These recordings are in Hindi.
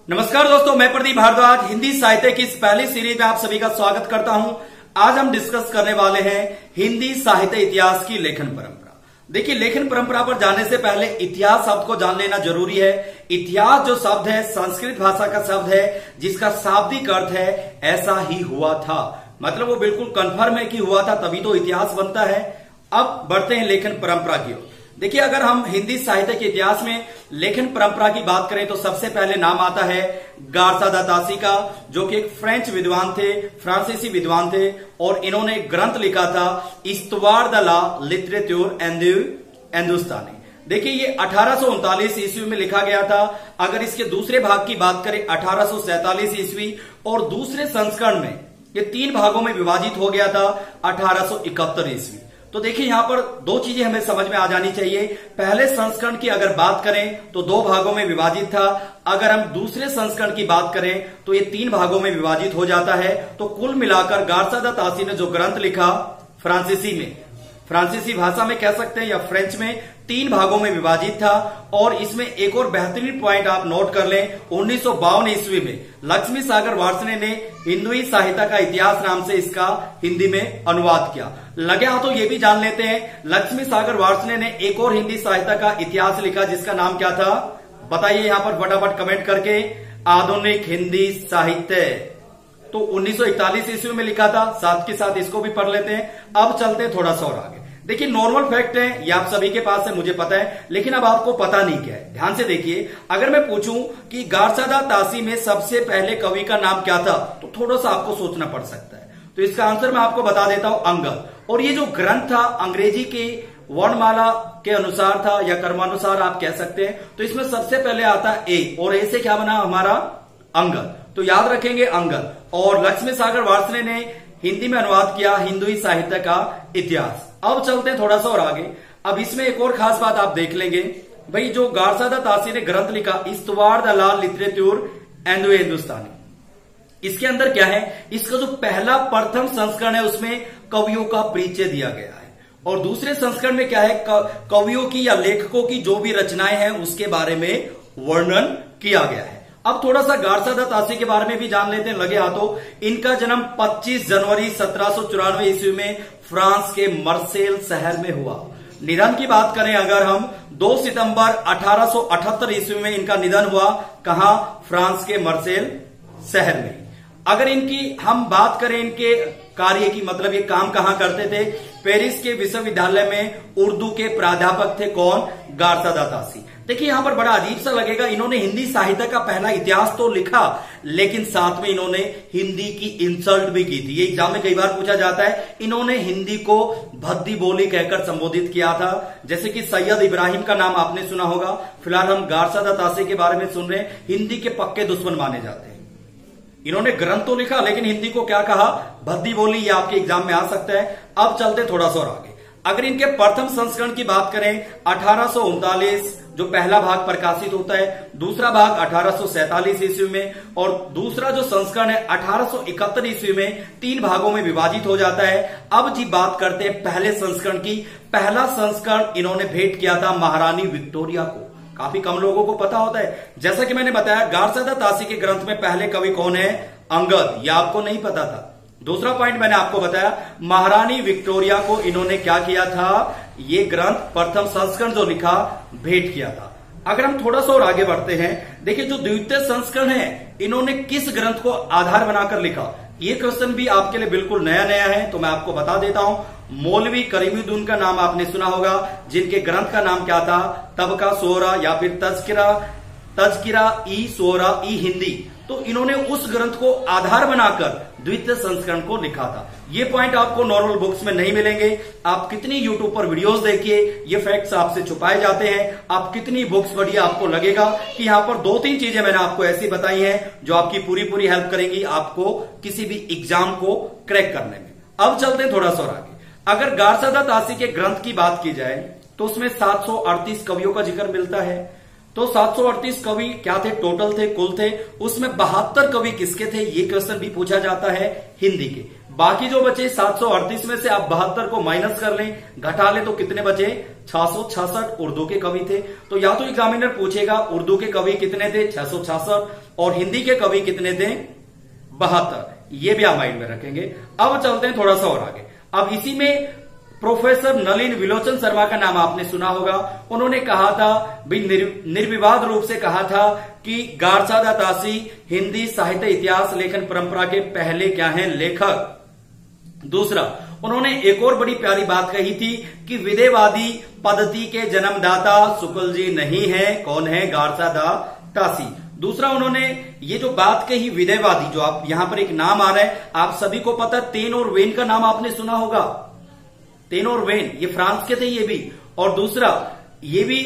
नमस्कार दोस्तों, मैं प्रदीप भारद्वाज हिंदी साहित्य की इस पहली सीरीज में आप सभी का स्वागत करता हूं। आज हम डिस्कस करने वाले हैं हिंदी साहित्य इतिहास की लेखन परंपरा। देखिए, लेखन परंपरा पर जाने से पहले इतिहास शब्द को जान लेना जरूरी है। इतिहास जो शब्द है संस्कृत भाषा का शब्द है, जिसका शाब्दिक अर्थ है ऐसा ही हुआ था। मतलब वो बिल्कुल कन्फर्म है कि हुआ था, तभी तो इतिहास बनता है। अब बढ़ते हैं लेखन परंपरा की ओर। देखिए, अगर हम हिंदी साहित्य के इतिहास में लेखन परंपरा की बात करें तो सबसे पहले नाम आता है गार्सा द तासी का, जो कि एक फ्रेंच विद्वान थे, फ्रांसीसी विद्वान थे, और इन्होंने एक ग्रंथ लिखा था इस्तवार द ला लिटरेचर हिंदुस्तानी। देखिए, ये 1839 ईस्वी में लिखा गया था। अगर इसके दूसरे भाग की बात करें 1847 ईस्वी, और दूसरे संस्करण में ये 3 भागों में विभाजित हो गया था 1871 ईस्वी। तो देखिए, यहां पर 2 चीजें हमें समझ में आ जानी चाहिए। पहले संस्करण की अगर बात करें तो 2 भागों में विभाजित था। अगर हम दूसरे संस्करण की बात करें तो ये 3 भागों में विभाजित हो जाता है। तो कुल मिलाकर गार्सा द तासी ने जो ग्रंथ लिखा फ्रांसीसी भाषा में कह सकते हैं या फ्रेंच में, 3 भागों में विभाजित था। और इसमें एक और बेहतरीन पॉइंट आप नोट कर लें, 1952 ईस्वी में लक्ष्मी सागर वार्ष्णेय ने हिंदुई साहित्य का इतिहास नाम से इसका हिंदी में अनुवाद किया। लगे हाथों ये भी जान लेते हैं, लक्ष्मी सागर वार्ष्णेय ने एक और हिंदी साहित्य का इतिहास लिखा, जिसका नाम क्या था बताइए यहां पर फटाफट कमेंट करके। आधुनिक हिंदी साहित्य, तो 1941 ईस्वी में लिखा था। साथ के साथ इसको भी पढ़ लेते हैं। अब चलते हैं थोड़ा सा और आगे। देखिए, नॉर्मल फैक्ट है, ये आप सभी के पास है, मुझे पता है, लेकिन अब आपको पता नहीं क्या है। ध्यान से देखिए, अगर मैं पूछूं कि गार्सा द तासी में सबसे पहले कवि का नाम क्या था, तो थोड़ा सा आपको सोचना पड़ सकता है। तो इसका आंसर मैं आपको बता देता हूं, अंगद। और ये जो ग्रंथ था अंग्रेजी के वर्णमाला के अनुसार था, या कर्मानुसार आप कह सकते हैं। तो इसमें सबसे पहले आता है ए, और ए से क्या बना हमारा अंगद। तो याद रखेंगे अंगद। और लक्ष्मी सागर वार्ष्णेय ने हिंदी में अनुवाद किया हिंदुई साहित्य का इतिहास। अब चलते हैं थोड़ा सा और आगे। अब इसमें एक और खास बात आप देख लेंगे, भाई जो गार्सा द तासी ने ग्रंथ लिखा इस्तवार द ला लिटरेचर हिंदुस्तानी, इसके अंदर क्या है, इसका जो पहला प्रथम संस्करण है उसमें कवियों का परिचय दिया गया है। और दूसरे संस्करण में क्या है, कवियों की या लेखकों की जो भी रचनाएं हैं उसके बारे में वर्णन किया गया है। अब थोड़ा सा गार्सा द तासी के बारे में भी जान लेते हैं, लगे हाथों। इनका जन्म 25 जनवरी 1794 ईस्वी में फ्रांस के मर्सेल शहर में हुआ। निधन की बात करें अगर हम, 2 सितंबर 1878 ईस्वी में इनका निधन हुआ। कहां? फ्रांस के मर्सेल शहर में। अगर इनकी हम बात करें इनके कार्य की, मतलब ये काम कहां करते थे, पेरिस के विश्वविद्यालय में उर्दू के प्राध्यापक थे। कौन? गार्सा द तासी। देखिए, यहां पर बड़ा अजीब सा लगेगा, इन्होंने हिंदी साहित्य का पहला इतिहास तो लिखा, लेकिन साथ में इन्होंने हिंदी की इंसल्ट भी की थी। ये एग्जाम में कई बार पूछा जाता है। इन्होंने हिंदी को भद्दी बोली कहकर संबोधित किया था। जैसे कि सैयद इब्राहिम का नाम आपने सुना होगा। फिलहाल हम गार्सा द तासी के बारे में सुन रहे हैं। हिंदी के पक्के दुश्मन माने जाते हैं। इन्होंने ग्रंथ तो लिखा, लेकिन हिंदी को क्या कहा? भद्दी बोली। ये आपके एग्जाम में आ सकता है। अब चलते थोड़ा सा और आगे। अगर इनके प्रथम संस्करण की बात करें 1839 जो पहला भाग प्रकाशित होता है, दूसरा भाग 1847 ईस्वी में, और दूसरा जो संस्करण है 1871 ईस्वी में 3 भागों में विभाजित हो जाता है। अब जी बात करते हैं पहले संस्करण की। पहला संस्करण इन्होंने भेंट किया था महारानी विक्टोरिया को। काफी कम लोगों को पता होता है। जैसा कि मैंने बताया, गार्सा द तासी के ग्रंथ में पहले कवि कौन है? अंगद। यह आपको नहीं पता था। दूसरा पॉइंट मैंने आपको बताया, महारानी विक्टोरिया को इन्होंने क्या किया था, ये ग्रंथ प्रथम संस्करण जो लिखा भेंट किया था। अगर हम थोड़ा सा और आगे बढ़ते हैं, देखिए जो द्वितीय संस्करण है इन्होंने किस ग्रंथ को आधार बनाकर लिखा, ये क्वेश्चन भी आपके लिए बिल्कुल नया है। तो मैं आपको बता देता हूं, मौलवी करीमुद्दीन का नाम आपने सुना होगा, जिनके ग्रंथ का नाम क्या था? तबका सोहरा या फिर तज़किरा ई सोहरा ई हिंदी। तो इन्होंने उस ग्रंथ को आधार बनाकर द्वितीय संस्करण को लिखा था। ये पॉइंट आपको नॉर्मल बुक्स में नहीं मिलेंगे। आप कितनी यूट्यूब पर वीडियोस देखिए, ये फैक्ट्स आपसे छुपाए जाते हैं। आप कितनी बुक्स पढ़िए, आपको लगेगा कि यहां पर 2-3 चीजें मैंने आपको ऐसी बताई हैं जो आपकी पूरी हेल्प करेंगी आपको किसी भी एग्जाम को क्रैक करने में। अब चलते हैं थोड़ा सा और आगे। अगर गार्सा द तासी के ग्रंथ की बात की जाए तो उसमें 738 कवियों का जिक्र मिलता है। तो 738 कवि क्या थे? टोटल थे, कुल थे। उसमें 72 कवि किसके थे? ये क्वेश्चन भी पूछा जाता है हिंदी के। बाकी जो बचे 738 में से आप 72 को माइनस कर लें, घटा लें, तो कितने बचे? 666 उर्दू के कवि थे। तो या तो एग्जामिनर पूछेगा उर्दू के कवि कितने थे? 666, और हिंदी के कवि कितने थे? 72। ये भी आप माइंड में रखेंगे। अब चलते हैं थोड़ा सा और आगे। अब इसी में प्रोफेसर नलिन विलोचन शर्मा का नाम आपने सुना होगा। उन्होंने कहा था, भी निर्विवाद रूप से कहा था कि गारसादा तासी हिंदी साहित्य इतिहास लेखन परंपरा के पहले क्या हैं? लेखक। दूसरा, उन्होंने एक और बड़ी प्यारी बात कही थी कि विदेवादी पद्धति के जन्मदाता शुक्ल जी नहीं है। कौन है? गारसादा तासी। दूसरा, उन्होंने ये जो बात कही विदेवादी, जो आप यहां पर एक नाम आ रहा है, आप सभी को पता, तेन और वेन का नाम आपने सुना होगा। तेन और वेन ये फ्रांस के थे ये भी। और दूसरा, ये भी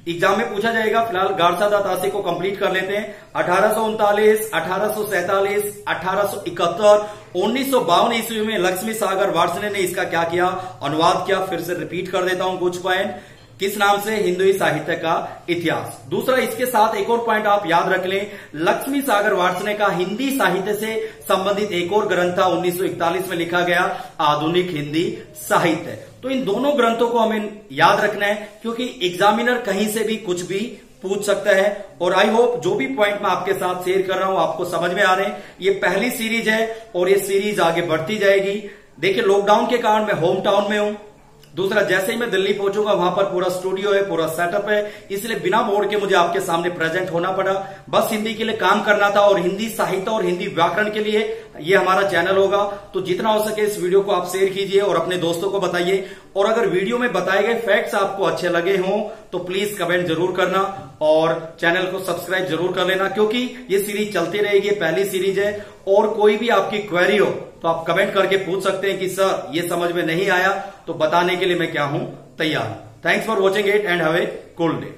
एग्जाम में पूछा जाएगा। फिलहाल गारसादा तासी को कंप्लीट कर लेते हैं। 1839, 1847, 1871, 1952 ईस्वी में लक्ष्मी सागर वार्ष्णेय ने इसका क्या किया? अनुवाद किया। फिर से रिपीट कर देता हूं कुछ पॉइंट। किस नाम से? हिंदुई साहित्य का इतिहास। दूसरा, इसके साथ एक और पॉइंट आप याद रख लें, लक्ष्मी सागर वार्ष्णेय का हिंदी साहित्य से संबंधित एक और ग्रंथ था, 1941 में लिखा गया, आधुनिक हिंदी साहित्य। तो इन दोनों ग्रंथों को हमें याद रखना है, क्योंकि एग्जामिनर कहीं से भी कुछ भी पूछ सकता है। और आई होप जो भी पॉइंट मैं आपके साथ शेयर कर रहा हूं आपको समझ में आ रहे हैं। ये पहली सीरीज है और ये सीरीज आगे बढ़ती जाएगी। देखिए, लॉकडाउन के कारण मैं होम टाउन में हूं। दूसरा, जैसे ही मैं दिल्ली पहुंचूंगा वहां पर पूरा स्टूडियो है, पूरा सेटअप है, इसलिए बिना बोर्ड के मुझे आपके सामने प्रेजेंट होना पड़ा। बस हिंदी के लिए काम करना था, और हिंदी साहित्य और हिंदी व्याकरण के लिए ये हमारा चैनल होगा। तो जितना हो सके इस वीडियो को आप शेयर कीजिए और अपने दोस्तों को बताइए। और अगर वीडियो में बताए गए फैक्ट्स आपको अच्छे लगे हों तो प्लीज कमेंट जरूर करना और चैनल को सब्सक्राइब जरूर कर लेना, क्योंकि ये सीरीज चलती रहेगी, पहली सीरीज है। और कोई भी आपकी क्वेरी हो तो आप कमेंट करके पूछ सकते हैं कि सर ये समझ में नहीं आया, तो बताने के लिए मैं क्या हूं? तैयार हूं। Thanks for watching it and have a cool day.